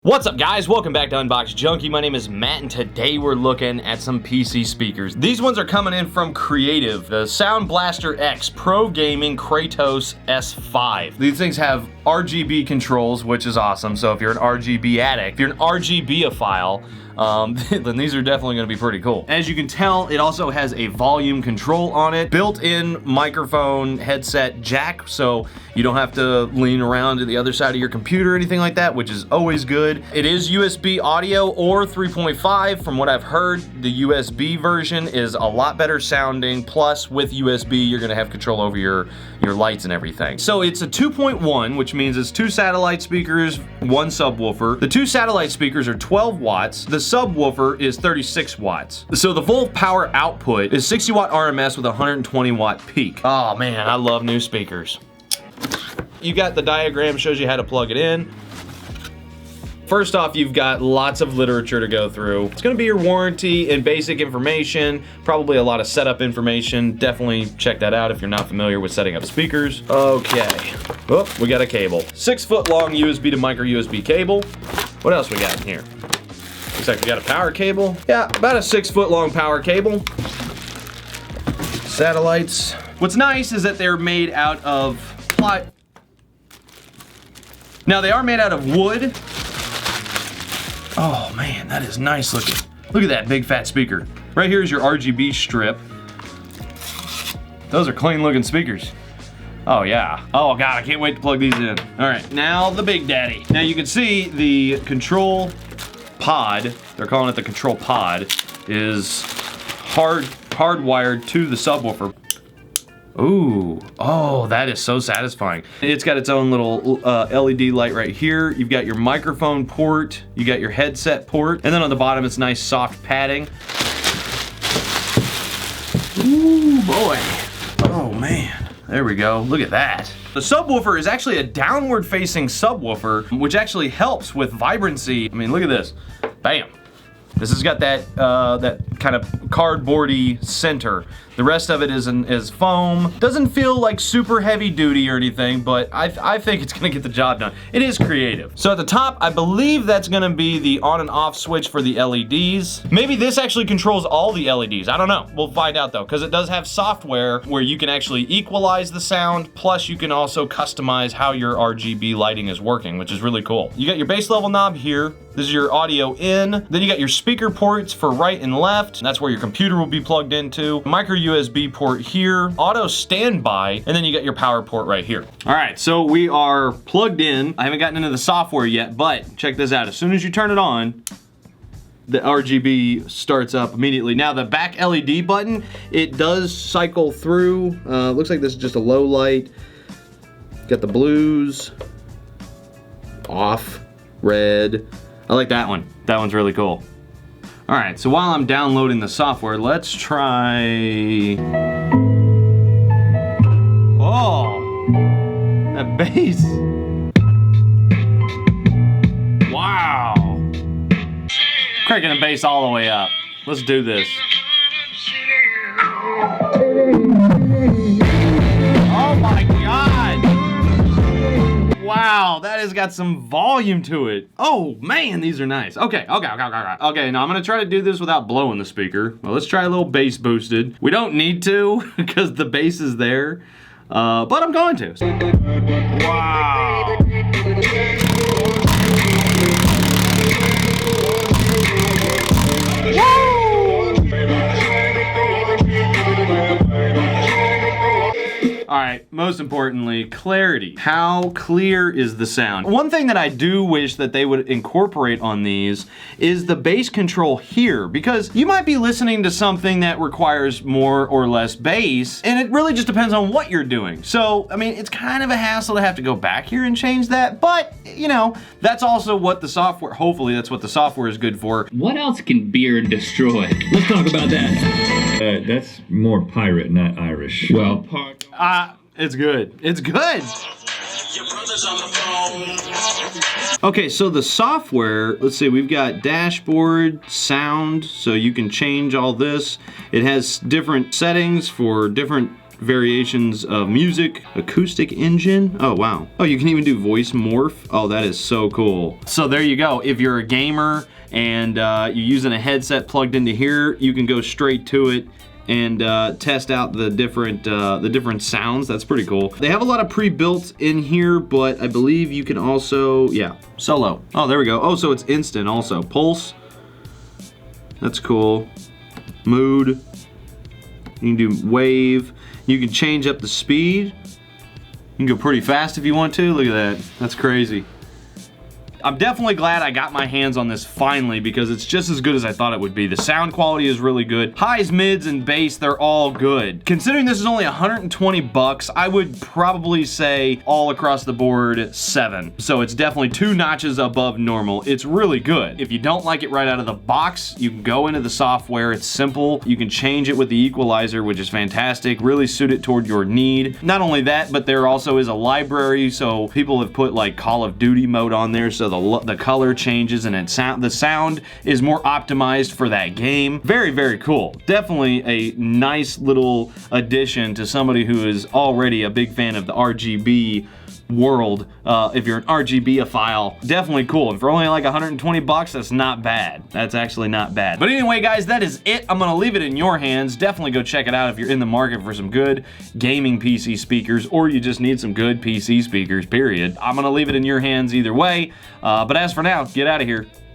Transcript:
What's up guys, welcome back to Unbox Junkie. My name is Matt and today we're looking at some PC speakers. These ones are coming in from Creative, the Sound BlasterX Pro Gaming Kratos S5. These things have RGB controls, which is awesome. So if you're an RGB addict, if you're an RGB-ophile, then these are definitely going to be pretty cool. As you can tell, it also has a volume control on it, built-in microphone headset jack, so you don't have to lean around to the other side of your computer or anything like that, which is always good. It is USB audio or 3.5. From what I've heard, the USB version is a lot better sounding, plus with USB you're going to have control over your lights and everything. So it's a 2.1, which means it's 2 satellite speakers, 1 subwoofer. The 2 satellite speakers are 12 watts. The subwoofer is 36 watts. So the full power output is 60 watt RMS with 120 watt peak. Oh man, I love new speakers. You got the diagram, shows you how to plug it in. First off, you've got lots of literature to go through. It's gonna be your warranty and basic information, probably a lot of setup information. Definitely check that out if you're not familiar with setting up speakers. Okay, oh, we got a cable. 6-foot long USB to micro USB cable. What else we got in here? Looks like we got a power cable. Yeah, about a 6-foot long power cable. Satellites. What's nice is that they're made out of ply. Now they are made out of wood. Oh man, that is nice looking. Look at that big fat speaker. Right here is your RGB strip. Those are clean looking speakers. Oh yeah. Oh god, I can't wait to plug these in. All right, now the big daddy. Now you can see the control pod, they're calling it the control pod, is hardwired to the subwoofer. Ooh, oh, that is so satisfying. It's got its own little LED light right here. You've got your microphone port, you got your headset port, and then on the bottom it's nice soft padding. Ooh, boy. Oh man, there we go, look at that. The subwoofer is actually a downward facing subwoofer, which actually helps with vibrancy. I mean, look at this, bam. This has got that that kind of cardboardy center. The rest of it is foam. Doesn't feel like super heavy duty or anything, but I think it's gonna get the job done. It is creative. So at the top, I believe that's gonna be the on and off switch for the LEDs. Maybe this actually controls all the LEDs. I don't know. We'll find out though, because it does have software where you can actually equalize the sound, plus you can also customize how your RGB lighting is working, which is really cool. You got your base level knob here. This is your audio in. Then you got your speaker ports for right and left. That's where your computer will be plugged into. Micro USB port here. Auto standby. And then you got your power port right here. All right, so we are plugged in. I haven't gotten into the software yet, but check this out. As soon as you turn it on, the RGB starts up immediately. Now the back LED button, it does cycle through. Looks like this is just a low light. Got the blues, off, red. I like that one. That one's really cool. All right, so while I'm downloading the software, let's try. Oh, that bass. Wow. Cranking the bass all the way up. Let's do this. Oh my God. Wow, that has got some volume to it. Oh man, these are nice. Okay, now I'm gonna try to do this without blowing the speaker. Well, let's try a little bass boosted. We don't need to because the bass is there, but I'm going to. Wow. All right, most importantly, clarity. How clear is the sound? One thing that I do wish that they would incorporate on these is the bass control here, because you might be listening to something that requires more or less bass, and it really just depends on what you're doing. So, I mean, it's kind of a hassle to have to go back here and change that, but, you know, that's also what the software, hopefully that's what the software is good for. What else can beer destroy? Let's talk about that. That's more pirate, not Irish. Well, It's good. It's good. Okay, so the software, let's see, we've got dashboard, sound, so you can change all this. It has different settings for different variations of music, acoustic engine. Oh, wow. Oh, you can even do voice morph. Oh, that is so cool. So there you go. If you're a gamer and you're using a headset plugged into here, you can go straight to it and test out the different sounds. That's pretty cool. They have a lot of pre-built in here, but I believe you can also, yeah, solo. Oh, there we go. Oh, so it's instant also. Pulse. That's cool. Mood. You can do wave. You can change up the speed. You can go pretty fast if you want to. Look at that. That's crazy. I'm definitely glad I got my hands on this finally because it's just as good as I thought it would be. The sound quality is really good. Highs, mids, and bass, they're all good. Considering this is only 120 bucks, I would probably say all across the board 7. So it's definitely 2 notches above normal. It's really good. If you don't like it right out of the box, you can go into the software. It's simple. You can change it with the equalizer, which is fantastic. Really suit it toward your need. Not only that, but there also is a library, so people have put like Call of Duty mode on there, so the color changes and the sound is more optimized for that game. Very, very cool. Definitely a nice little addition to somebody who is already a big fan of the RGB world. If you're an RGB-ophile, definitely cool. And for only like 120 bucks, that's not bad. That's actually not bad. But anyway, guys, that is it. I'm gonna leave it in your hands. Definitely go check it out if you're in the market for some good gaming PC speakers, or you just need some good PC speakers, period. I'm gonna leave it in your hands either way. But as for now, get out of here.